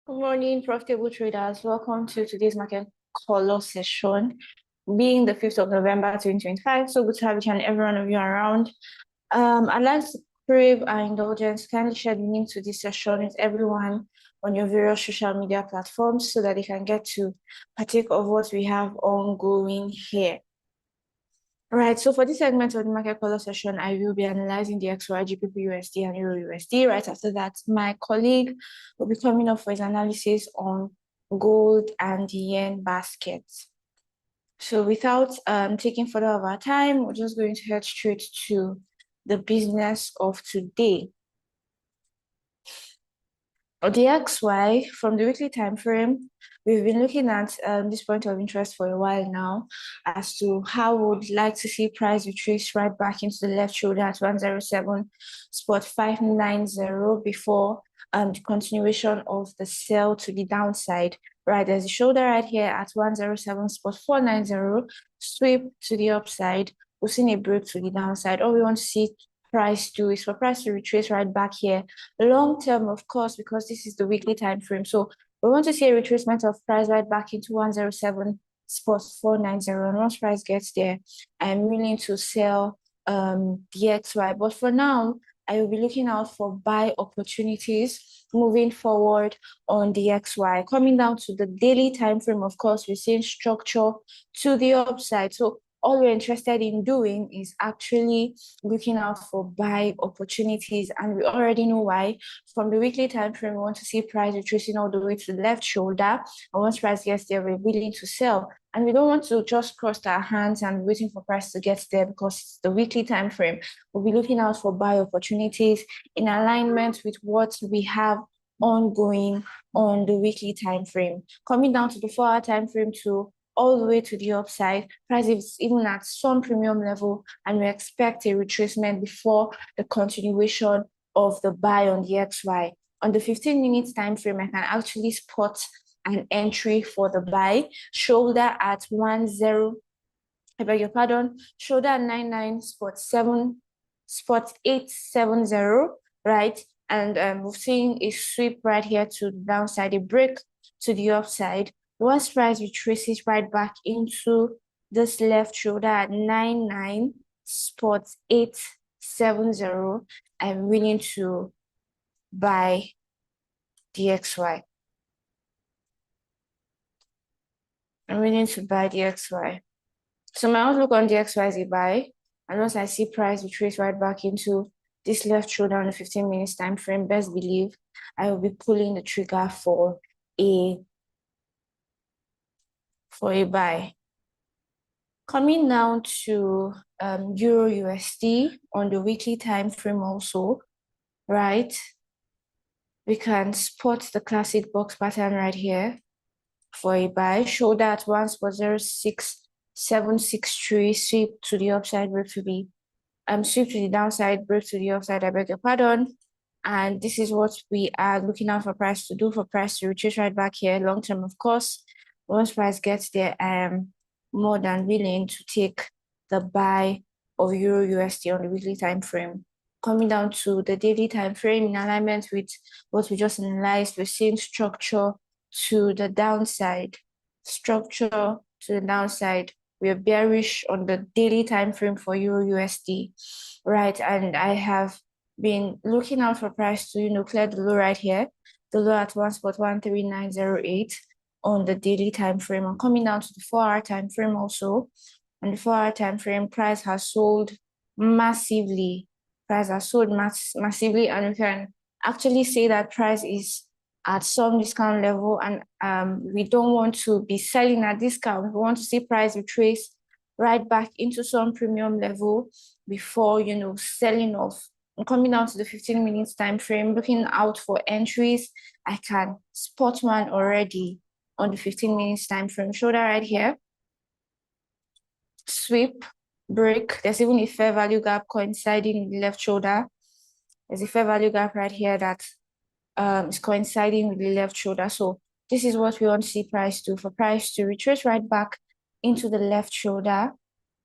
Good morning, profitable traders. Welcome to today's market color session, being the 5th of November 2025. So good to have each and every one of you around. I'd like to crave our indulgence. Kindly share the link to this session with everyone on your various social media platforms so that they can get to partake of what we have ongoing here. All right, so for this segment of the market color session, I will be analyzing the DXY, GBP USD, and Euro USD. Right after that, my colleague will be coming up for his analysis on gold and the yen basket. So without taking further of our time, we're just going to head straight to the business of today. DXY, from the weekly time frame, we've been looking at this point of interest for a while now as to how we would like to see price retrace right back into the left shoulder at 107.590 before the continuation of the sell to the downside. Right, there's a shoulder right here at 107.490, sweep to the upside. We've seen a break to the downside. All we want to see price do is for price to retrace right back here long term, of course, because this is the weekly time frame. So we want to see a retracement of price right back into 107.490. And once price gets there, I'm willing to sell DXY. But for now, I will be looking out for buy opportunities moving forward on DXY. Coming down to the daily time frame, of course, we're seeing structure to the upside. So all we're interested in doing is actually looking out for buy opportunities, and we already know why. From the weekly time frame, we want to see price retracing all the way to the left shoulder, and once price gets there, we're willing to sell. And we don't want to just cross our hands and waiting for price to get there because it's the weekly time frame. We'll be looking out for buy opportunities in alignment with what we have ongoing on the weekly time frame. Coming down to the 4-hour time frame too, all the way to the upside, price is even at some premium level, and we expect a retracement before the continuation of the buy on the XY. On the 15 minutes time frame, I can actually spot an entry for the buy, shoulder at shoulder at 99.870, right? And we've seen a sweep right here to the downside, a break to the upside. Once price retraces right back into this left shoulder at 99.870, I'm willing to buy DXY. I'm willing to buy DXY. So my outlook on DXY is a buy. And once I see price retrace right back into this left shoulder on the 15 minutes time frame, best believe I will be pulling the trigger for a buy. Coming down to Euro USD on the weekly time frame also, right? We can spot the classic box pattern right here for a buy. Shoulder at 1.06763, sweep to the upside, break to the sweep to the downside, break to the upside, I beg your pardon. And this is what we are looking out for price to do, for price to retrace right back here, long term, of course. Once price gets there, I am more than willing to take the buy of Euro USD on the weekly time frame. Coming down to the daily time frame in alignment with what we just analyzed, we're seeing structure to the downside. Structure to the downside. We are bearish on the daily time frame for Euro USD, right? And I have been looking out for price to, clear the low right here, the low at 1.13908 on the daily time frame. I'm coming down to the 4-hour time frame also. On the 4-hour time frame, price has sold massively. Massively, and we can actually say that price is at some discount level, and we don't want to be selling at discount. We want to see price retrace right back into some premium level before, selling off. I'm coming down to the 15 minutes time frame, looking out for entries. I can spot one already on the 15 minutes time frame. Shoulder right here, sweep, break. There's even a fair value gap coinciding with the left shoulder. There's a fair value gap right here that is coinciding with the left shoulder. So this is what we want to see price do, for price to retrace right back into the left shoulder,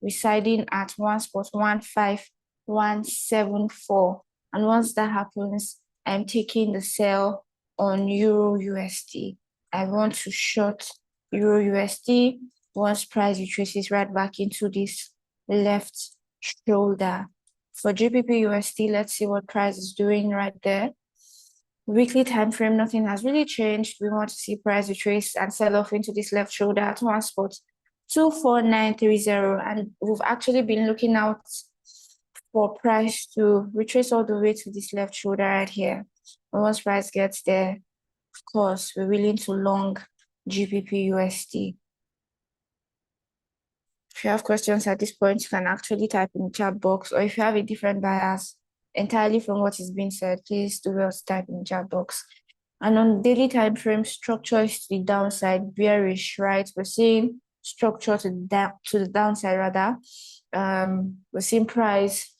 residing at 1.15174. And once that happens, I'm taking the sell on Euro USD. I want to short Euro USD once price retraces right back into this left shoulder. For GBP USD, let's see what price is doing right there. Weekly time frame, nothing has really changed. We want to see price retrace and sell off into this left shoulder at one spot 24930, and we've actually been looking out for price to retrace all the way to this left shoulder right here. And once price gets there, of course, we're willing to long GBP USD. If you have questions at this point, you can actually type in the chat box, or if you have a different bias entirely from what is being said, please do well to type in the chat box. And on daily time frame, structure is to the downside, bearish, right? We're seeing structure to the downside rather. We're seeing price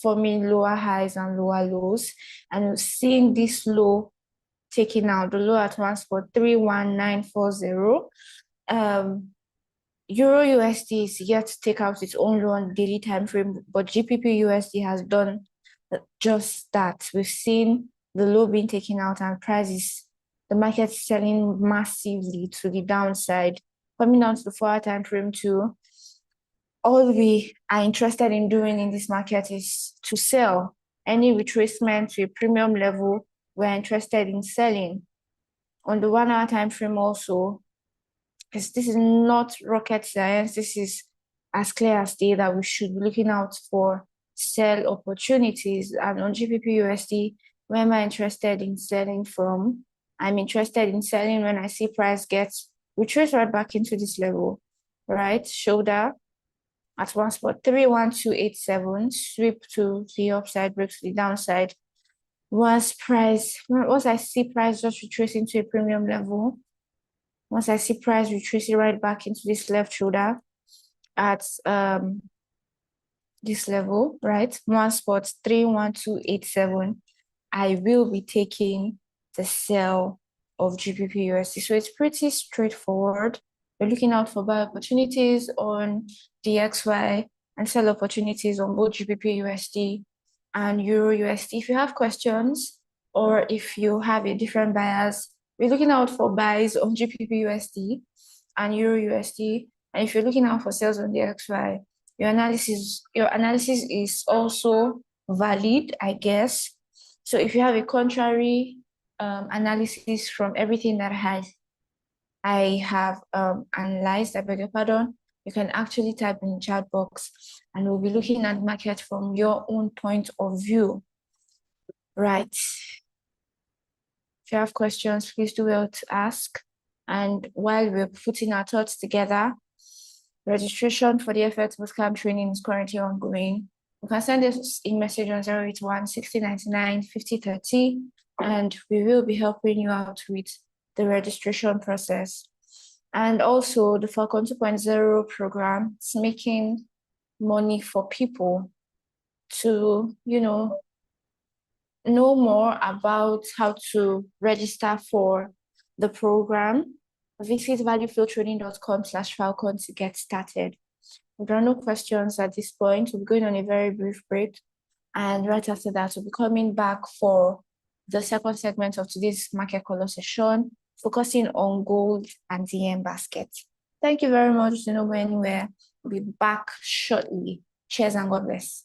forming lower highs and lower lows, and we're seeing this low taking out the low at one spot 31940. Euro USD is yet to take out its own low on daily time frame, but GBP USD has done just that. We've seen the low being taken out, and the market is selling massively to the downside. Coming down to the 4-hour time frame too, all we are interested in doing in this market is to sell. Any retracement to a premium level, we're interested in selling. On the 1-hour time frame also, because this is not rocket science, this is as clear as day that we should be looking out for sell opportunities. And on GBP USD, where am I interested in selling from? I'm interested in selling when I see price gets retrace right back into this level, right? Shoulder at one spot 31287, sweep to the upside, break to the downside. Once I see price just retracing to a premium level, once I see price retracing right back into this left shoulder at this level, right? One spot 31287, I will be taking the sell of GBP USD. So it's pretty straightforward. We're looking out for buy opportunities on DXY and sell opportunities on both GBP USD and Euro USD. If you have questions or if you have a different bias, we're looking out for buys on GBP USD and Euro USD. And if you're looking out for sales on DXY, your analysis is also valid, I guess. So if you have a contrary analysis from everything that I have analyzed, I beg your pardon, you can actually type in the chat box and we'll be looking at the market from your own point of view. Right. If you have questions, please do well to ask. And while we're putting our thoughts together, registration for the FX Bootcamp training is currently ongoing. You can send us a message on 081 6099 5030, and we will be helping you out with the registration process. And also the Falcon 2.0 program is making money for people to, know more about how to register for the program. Visit valueflowtrading.com/Falcon to get started. If there are no questions at this point, we'll be going on a very brief break. And right after that, we'll be coming back for the second segment of today's market color session, focusing on gold and DM basket. Thank you very much. Do not go anywhere. We'll be back shortly. Cheers and God bless.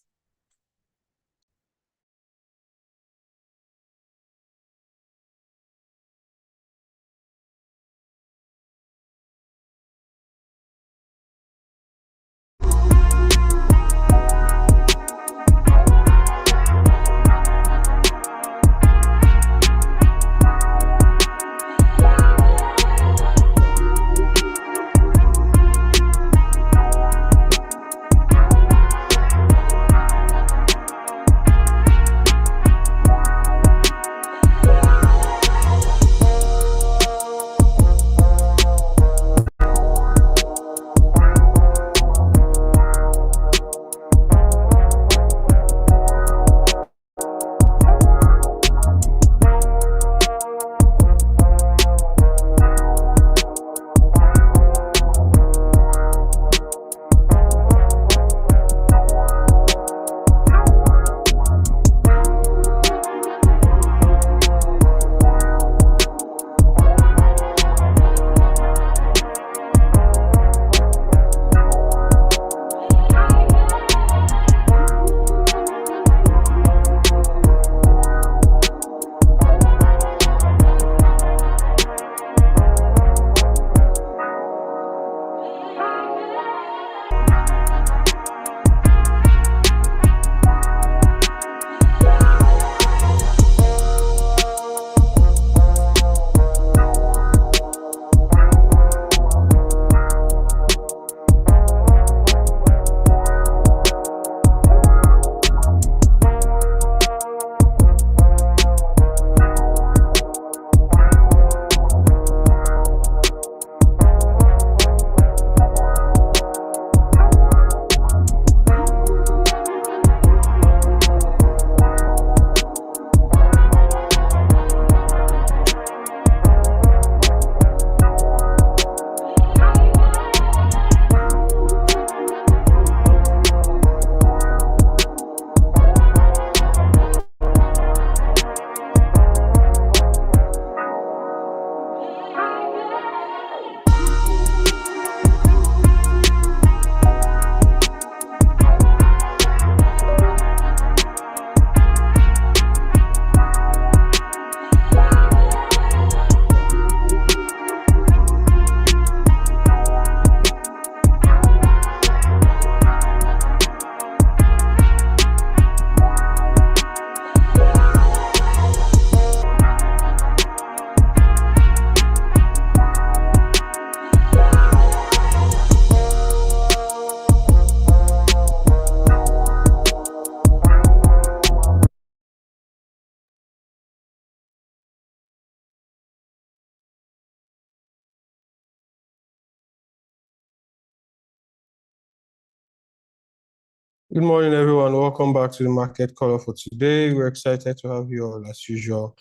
Good morning, everyone. Welcome back to the market caller for today. We're excited to have you all as usual.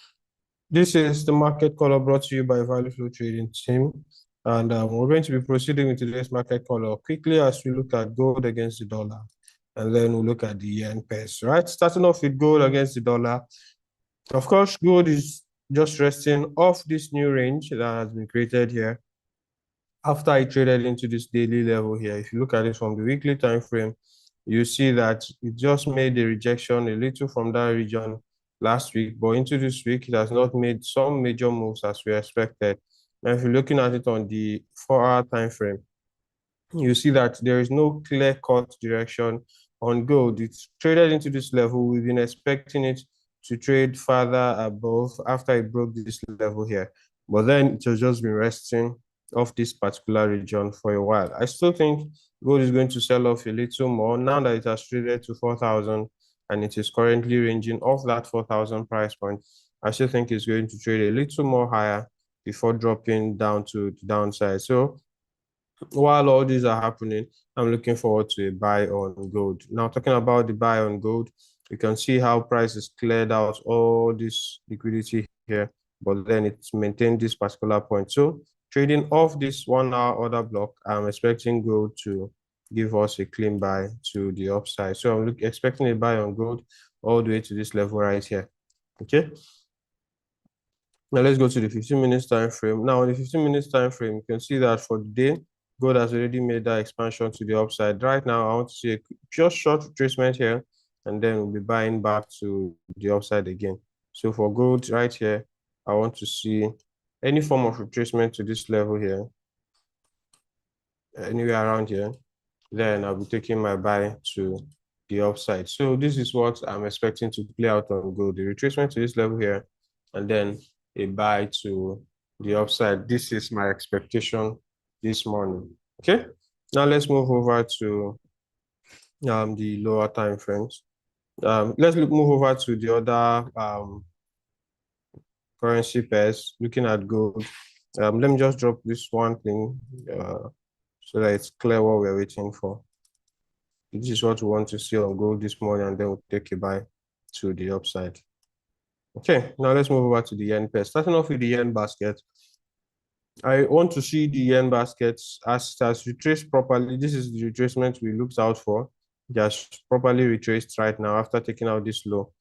This is the market caller brought to you by Value Flow Trading Team. And we're going to be proceeding with today's market caller quickly as we look at gold against the dollar. And then we'll look at the yen pairs, right? Starting off with gold against the dollar. Of course, gold is just resting off this new range that has been created here after I traded into this daily level here. If you look at it from the weekly time frame, you see that it just made a rejection a little from that region last week, but into this week, it has not made some major moves as we expected. Now, if you're looking at it on the 4-hour time frame, you see that there is no clear-cut direction on gold. It's traded into this level. We've been expecting it to trade further above after it broke this level here. But then it has just been resting off this particular region for a while. I still think gold is going to sell off a little more now that it has traded to 4,000 and it is currently ranging off that 4,000 price point. I still think it's going to trade a little more higher before dropping down to the downside. So while all these are happening, I'm looking forward to a buy on gold. Now, talking about the buy on gold, you can see how prices cleared out all this liquidity here, but then it's maintained this particular point. So trading off this 1-hour order block, I'm expecting gold to give us a clean buy to the upside. So I'm expecting a buy on gold all the way to this level right here. Okay. Now let's go to the 15 minutes time frame. Now, on the 15 minutes time frame, you can see that for the day, gold has already made that expansion to the upside. Right now, I want to see a just short retracement here, and then we'll be buying back to the upside again. So for gold right here, I want to see any form of retracement to this level here, anywhere around here. Then I'll be taking my buy to the upside. So this is what I'm expecting to play out on gold. The retracement to this level here, and then a buy to the upside. This is my expectation this morning. Okay. Now let's move over to the lower time frames. Let's move over to the other currency pairs, looking at gold. Let me just drop this one thing so that it's clear what we're waiting for. This is what we want to see on gold this morning, and then we'll take a buy to the upside. Okay, now let's move over to the yen pair. Starting off with the yen basket, I want to see the yen basket as it has retraced properly. This is the retracement we looked out for. It has properly retraced right now after taking out this low.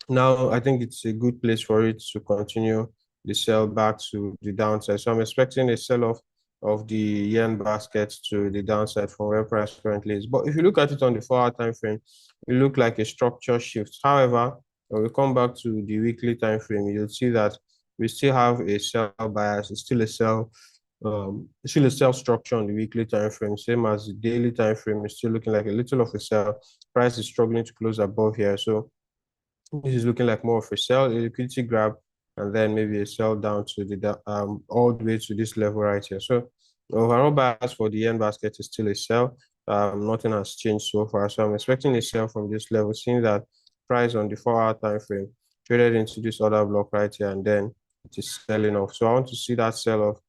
Now, I think it's a good place for it to continue the sell back to the downside. So I'm expecting a sell-off of the yen basket to the downside from where price currently is. But if you look at it on the 4-hour time frame, it look like a structure shift. However, when we come back to the weekly time frame, you'll see that we still have a sell bias. It's still a sell structure on the weekly time frame, same as the daily time frame. It's still looking like a little of a sell. Price is struggling to close above here. So this is looking like more of a sell, a liquidity grab, and then maybe a sell down to the all the way to this level right here. So overall bias for the yen basket is still a sell. Nothing has changed so far. So I'm expecting a sell from this level, seeing that price on the 4-hour time frame traded into this other block right here, and then it is selling off. So I want to see that sell off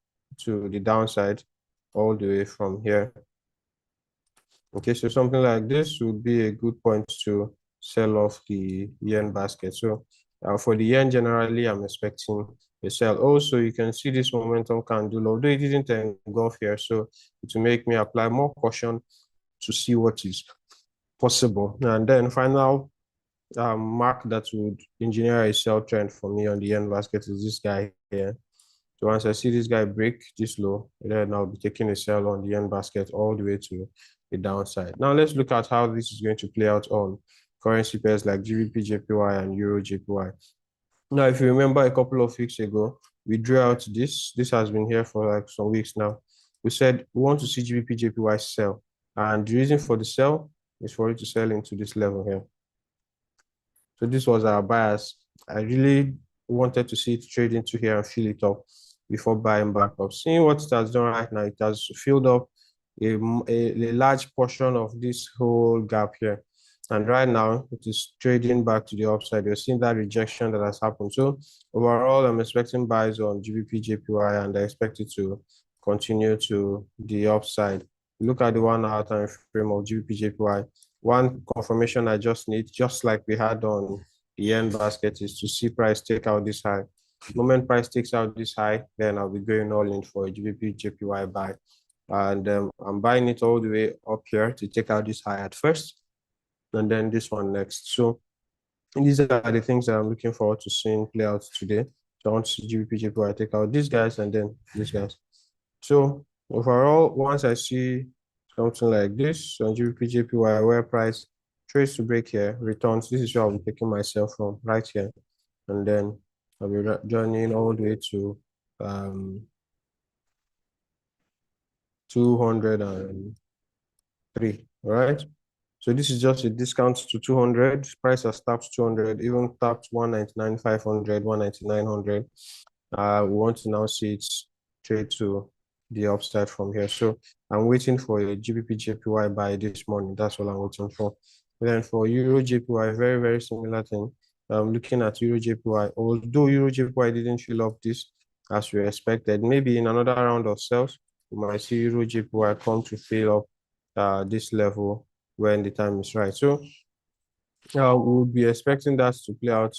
to the downside all the way from here. Okay, so something like this would be a good point to sell off the yen basket. So for the yen generally, I'm expecting a sell. Also, you can see this momentum candle, although it didn't engulf here. So to make me apply more caution to see what is possible. And then final mark that would engineer a sell trend for me on the yen basket is this guy here. So once I see this guy break this low, then I'll be taking a sell on the yen basket all the way to the downside. Now let's look at how this is going to play out on currency pairs like GBP JPY and Euro JPY. Now, if you remember a couple of weeks ago, we drew out this. This has been here for like some weeks now. We said we want to see GBP JPY sell. And the reason for the sell is for it to sell into this level here. So this was our bias. I really wanted to see it trade into here and fill it up before buying back up. Seeing what it has done right now, it has filled up a large portion of this whole gap here. And right now, it is trading back to the upside. You're seeing that rejection that has happened. So overall, I'm expecting buys on GBP JPY, and I expect it to continue to the upside. Look at the 1-hour time frame of GBP JPY. one confirmation I just need, just like we had on the yen basket, is to see price take out this high. The moment price takes out this high, then I'll be going all in for a GBP JPY buy. And I'm buying it all the way up here to take out this high at first, and then this one next. So these are the things that I'm looking forward to seeing play out today. So I want to see GBP JPY take out these guys and then these guys. So overall, once I see something like this on GBP JPY where price trades to break here, returns, this is where I'll be taking myself from right here. And then I'll be joining all the way to 203, all right? So this is just a discount to 200. Price has tapped 200, even tapped 199, 500, 199, 100. We want to now see it trade to the upside from here. So I'm waiting for a GBP JPY buy this morning. That's all I'm waiting for. Then for Euro JPY, very, very similar thing. I'm looking at Euro JPY. Although Euro JPY didn't fill up this as we expected, maybe in another round of sales, we might see Euro JPY come to fill up this level when the time is right. So we'll be expecting that to play out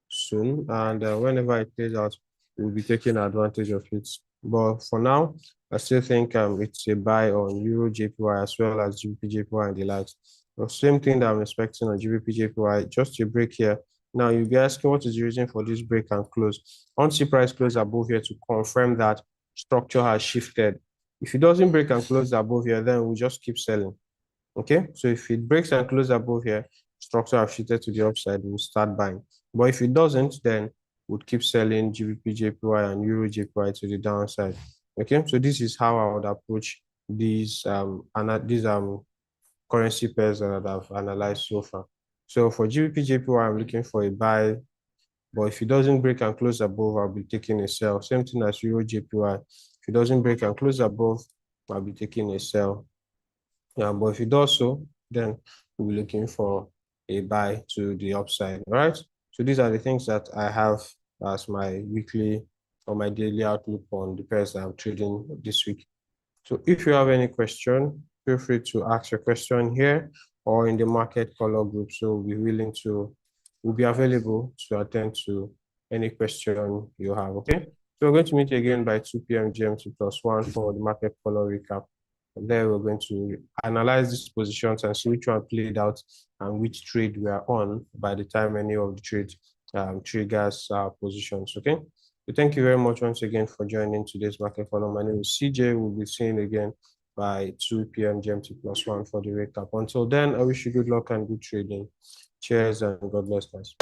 soon, and whenever it plays out, we'll be taking advantage of it. But for now, I still think it's a buy on Euro JPY as well as GBP JPY and the likes. The same thing that I'm expecting on GBP JPY, just a break here. Now you'll be asking what is the reason for this break and close. I want to see price close above here to confirm that structure has shifted. If it doesn't break and close above here, then we'll just keep selling. Okay, so if it breaks and closes above here, structure have shifted to the upside, we'll start buying. But if it doesn't, then we'll keep selling GBP JPY and Euro JPY to the downside. Okay, so this is how I would approach these currency pairs that I've analyzed so far. So for GBP JPY, I'm looking for a buy, but if it doesn't break and close above, I'll be taking a sell. Same thing as Euro JPY. If it doesn't break and close above, I'll be taking a sell. But if it does so, then we'll be looking for a buy to the upside. All right. So these are the things that I have as my weekly or my daily outlook on the pairs that I'm trading this week. So if you have any question, feel free to ask your question here or in the market color group. So we'll be available to attend to any question you have. Okay. So we're going to meet again by 2 p.m. GMT +1 for the market color recap. And there we're going to analyze these positions and see which one played out and which trade we are on by the time any of the trades triggers positions. Okay. So thank you very much once again for joining today's market follow. My name is CJ. We'll be seeing again by 2 p.m. GMT +1 for the recap. Until then, I wish you good luck and good trading. Cheers and God bless, guys.